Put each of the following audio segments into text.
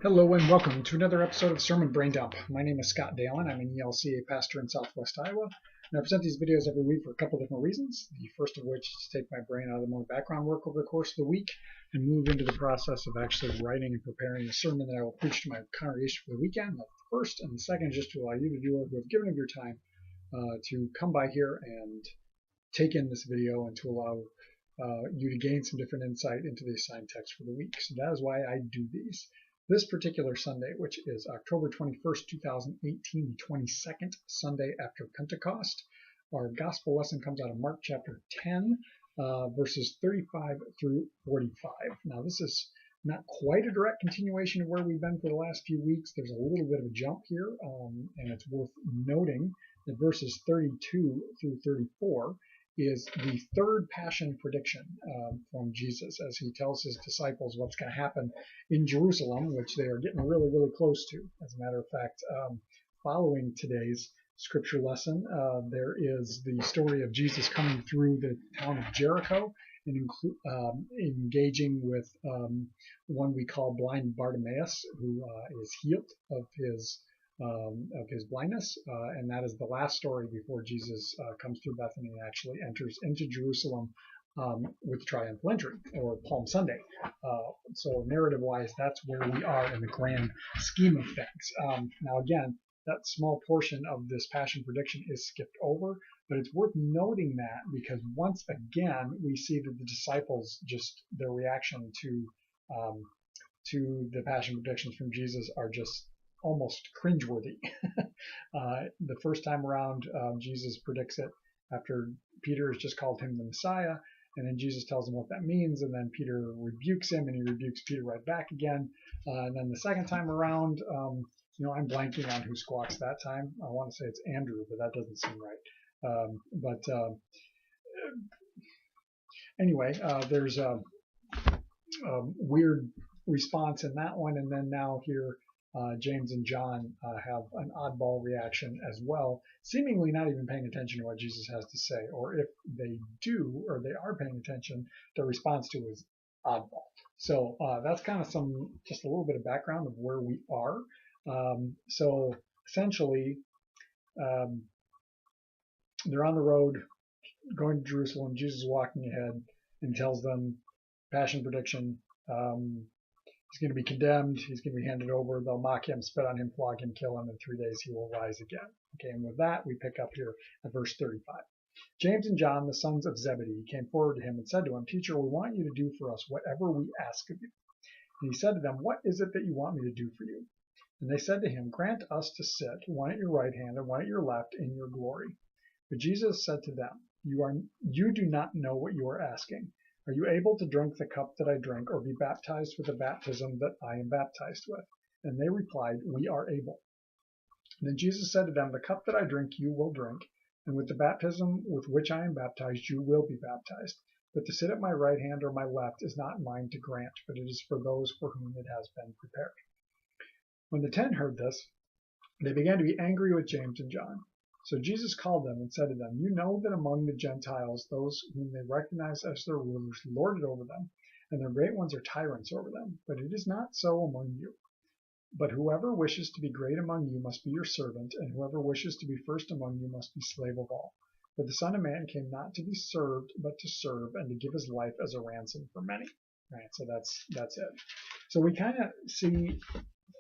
Hello and welcome to another episode of Sermon Braindump. My name is Scott Dalen. I'm an ELCA pastor in Southwest Iowa, and I present these videos every week for a couple different reasons. The first of which is to take my brain out of the more background work over the course of the week and move into the process of actually writing and preparing a sermon that I will preach to my congregation for the weekend. That's the first, and the second is just to allow you to do it who have given of your time to come by here and take in this video and to allow you to gain some different insight into the assigned text for the week. So that is why I do these. This particular Sunday, which is October 21st, 2018, the 22nd Sunday after Pentecost, our gospel lesson comes out of Mark chapter 10, verses 35 through 45. Now, this is not quite a direct continuation of where we've been for the last few weeks. There's a little bit of a jump here, and it's worth noting that verses 32 through 34 is the third passion prediction from Jesus as he tells his disciples what's going to happen in Jerusalem, which they are getting really, really close to. As a matter of fact, following today's scripture lesson, there is the story of Jesus coming through the town of Jericho and engaging with one we call blind Bartimaeus, who is healed of his blindness, and that is the last story before Jesus comes through Bethany and actually enters into Jerusalem with the triumphal entry, or Palm Sunday. So narrative-wise, that's where we are in the grand scheme of things. Now again, that small portion of this passion prediction is skipped over, but it's worth noting that because once again we see that the disciples, just their reaction to the passion predictions from Jesus are just almost cringeworthy. The first time around, Jesus predicts it after Peter has just called him the Messiah, and then Jesus tells him what that means, and then Peter rebukes him, and he rebukes Peter right back again. And then the second time around, I'm blanking on who squawks that time. I want to say it's Andrew, but that doesn't seem right. Anyway, there's a weird response in that one, and then now here James and John have an oddball reaction as well, seemingly not even paying attention to what Jesus has to say, or if they do, or they are paying attention, their response to is oddball. So that's kind of just a little bit of background of where we are. So essentially, they're on the road going to Jerusalem. Jesus is walking ahead and tells them, passion prediction, he's going to be condemned. He's going to be handed over. They'll mock him, spit on him, flog him, kill him. In 3 days, he will rise again. Okay, and with that, we pick up here at verse 35. James and John, the sons of Zebedee, came forward to him and said to him, Teacher, we want you to do for us whatever we ask of you. And he said to them, What is it that you want me to do for you? And they said to him, Grant us to sit, one at your right hand and one at your left, in your glory. But Jesus said to them, You do not know what you are asking. Are you able to drink the cup that I drink, or be baptized with the baptism that I am baptized with? And they replied, We are able. And then Jesus said to them, The cup that I drink you will drink, and with the baptism with which I am baptized you will be baptized. But to sit at my right hand or my left is not mine to grant, but it is for those for whom it has been prepared. When the 10 heard this, they began to be angry with James and John. So Jesus called them and said to them, You know that among the Gentiles, those whom they recognize as their rulers lord it over them, and their great ones are tyrants over them. But it is not so among you. But whoever wishes to be great among you must be your servant, and whoever wishes to be first among you must be slave of all. For the Son of Man came not to be served, but to serve, and to give his life as a ransom for many. Right, so that's it. So we kind of see,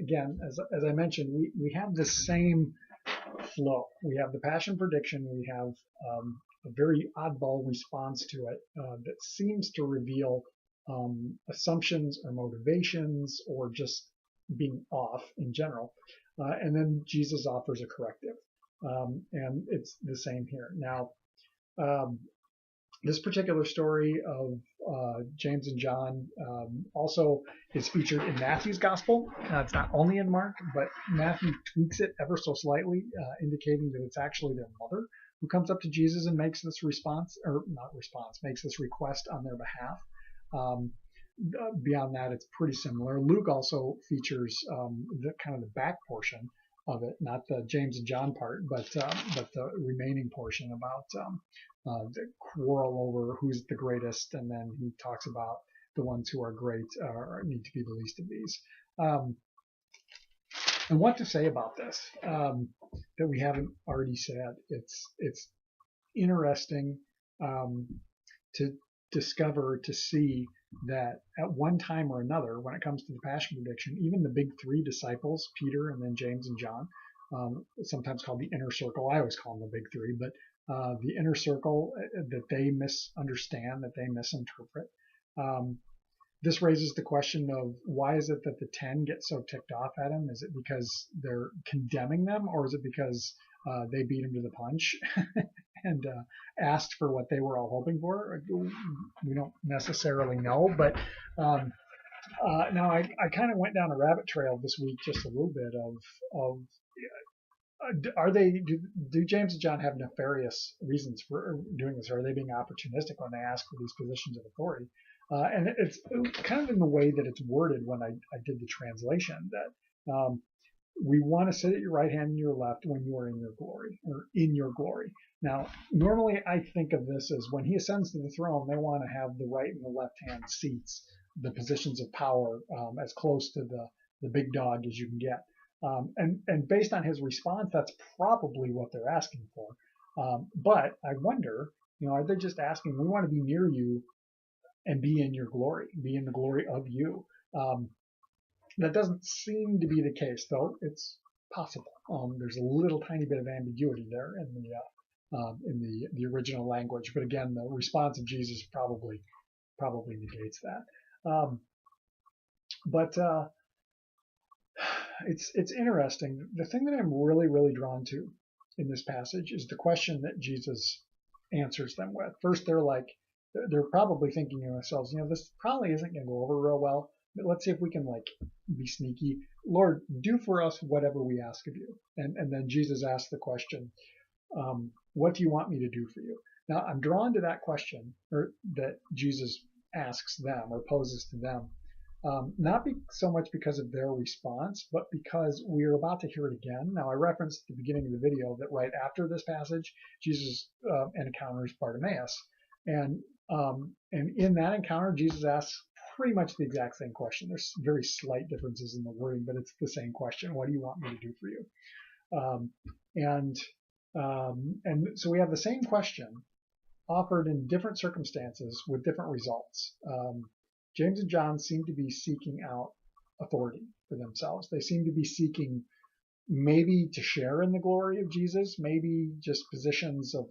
again, as I mentioned, we have the same flow. We have the passion prediction. We have a very oddball response to it that seems to reveal assumptions or motivations or just being off in general. And then Jesus offers a corrective. And it's the same here. Now, this particular story of James and John also is featured in Matthew's gospel. It's not only in Mark, but Matthew tweaks it ever so slightly, indicating that it's actually their mother who comes up to Jesus and makes this makes this request on their behalf. Beyond that, it's pretty similar. Luke also features the kind of the back portion of it, not the James and John part, but the remaining portion about the quarrel over who's the greatest, and then he talks about the ones who are great need to be the least of these. and what to say about this that we haven't already said. It's interesting to discover, to see that at one time or another, when it comes to the passion prediction, even the big three disciples, Peter and then James and John, sometimes called the inner circle. I always call them the big three, but the inner circle that they misunderstand, that they misinterpret. This raises the question of why is it that the 10 get so ticked off at him? Is it because they're condemning them, or is it because they beat him to the punch and asked for what they were all hoping for? We don't necessarily know, but now I kind of went down a rabbit trail this week just a little bit of are they do James and John have nefarious reasons for doing this? Or are they being opportunistic when they ask for these positions of authority? And it's kind of in the way that it's worded when I did the translation, that we want to sit at your right hand and your left when you are in your glory, or in your glory. Now, normally I think of this as when he ascends to the throne, they want to have the right and the left hand seats, the positions of power, as close to the big dog as you can get. And based on his response, that's probably what they're asking for. But I wonder, are they just asking, we want to be near you and be in your glory, be in the glory of you? That doesn't seem to be the case, though it's possible. There's a little tiny bit of ambiguity there in the original language, but again, the response of Jesus probably negates that. But it's interesting. The thing that I'm really drawn to in this passage is the question that Jesus answers them with. First, they're probably thinking to themselves, this probably isn't going to go over real well, but let's see if we can be sneaky. Lord, do for us whatever we ask of you. And then Jesus asks the question, what do you want me to do for you? Now, I'm drawn to that question, or that Jesus asks them or poses to them, not so much because of their response, but because we're about to hear it again. Now, I referenced at the beginning of the video that right after this passage, Jesus encounters Bartimaeus. And in that encounter, Jesus asks pretty much the exact same question. There's very slight differences in the wording, but it's the same question. What do you want me to do for you? And so we have the same question offered in different circumstances with different results. James and John seem to be seeking out authority for themselves. They seem to be seeking maybe to share in the glory of Jesus, maybe just positions of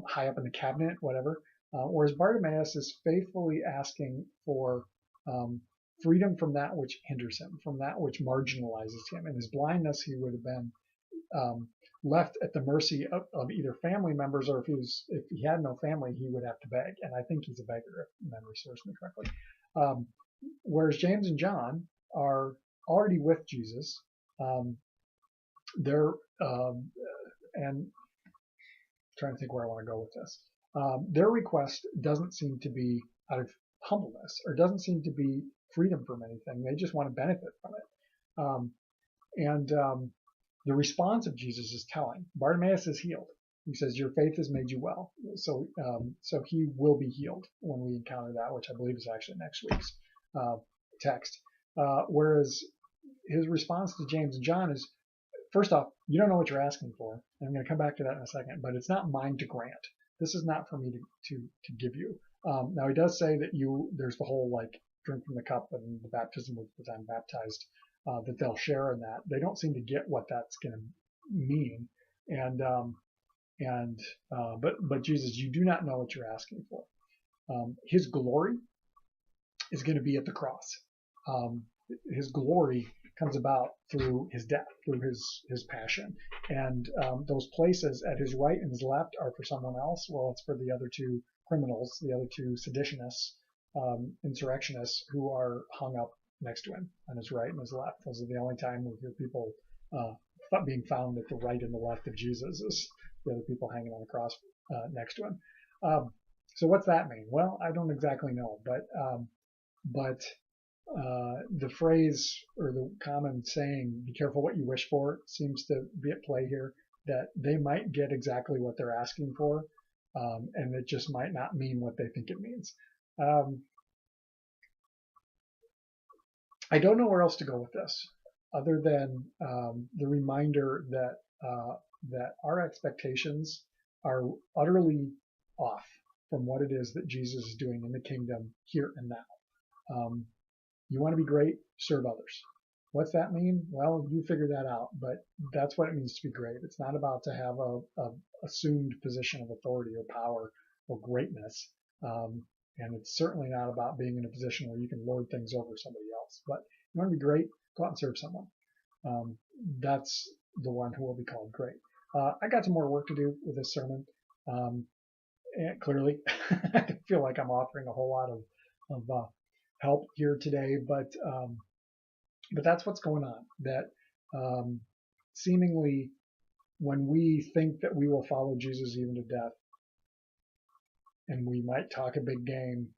high up in the cabinet, whatever. Whereas Bartimaeus is faithfully asking for freedom from that which hinders him, from that which marginalizes him. In his blindness, he would have been left at the mercy of either family members, or if he had no family, he would have to beg. And I think he's a beggar, if memory serves me correctly. Whereas James and John are already with Jesus. They're and trying to think where I want to go with this. Their request doesn't seem to be out of humbleness, or doesn't seem to be freedom from anything. They just want to benefit from it. The response of Jesus is telling. Bartimaeus is healed. He says, "Your faith has made you well." So he will be healed when we encounter that, which I believe is actually next week's text. Whereas his response to James and John is, first off, you don't know what you're asking for. And I'm going to come back to that in a second, but it's not mine to grant. This is not for me to give you. Now he does say that there's the whole drink from the cup and the baptism with which I'm baptized, that they'll share in that. They don't seem to get what that's going to mean. But Jesus, you do not know what you're asking for. His glory is going to be at the cross. His glory comes about through his death, through his passion. And those places at his right and his left are for someone else. Well, it's for the other two criminals, the other two seditionists, insurrectionists who are hung up next to him on his right and his left. Those are the only time we hear people being found at the right and the left of Jesus, is the other people hanging on the cross next to him. So what's that mean? Well, I don't exactly know, but the phrase, or the common saying, "Be careful what you wish for," seems to be at play here. That they might get exactly what they're asking for, and it just might not mean what they think it means. I don't know where else to go with this. other than the reminder that that our expectations are utterly off from what it is that Jesus is doing in the kingdom here and now. You want to be great, serve others. What's that mean? Well, you figure that out, but that's what it means to be great. It's not about to have a assumed position of authority or power or greatness. And it's certainly not about being in a position where you can lord things over somebody else. But you want to be great, go out and serve someone. That's the one who will be called great. I got some more work to do with this sermon. And clearly, I feel like I'm offering a whole lot of help here today, but that's what's going on. That seemingly, when we think that we will follow Jesus even to death, and we might talk a big game,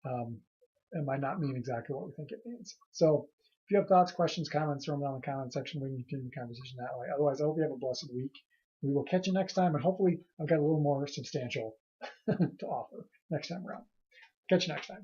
it might not mean exactly what we think it means. So if you have thoughts, questions, comments, throw them down in the comment section. We can continue the conversation that way. Otherwise, I hope you have a blessed week. We will catch you next time, and hopefully I've got a little more substantial to offer next time around. Catch you next time.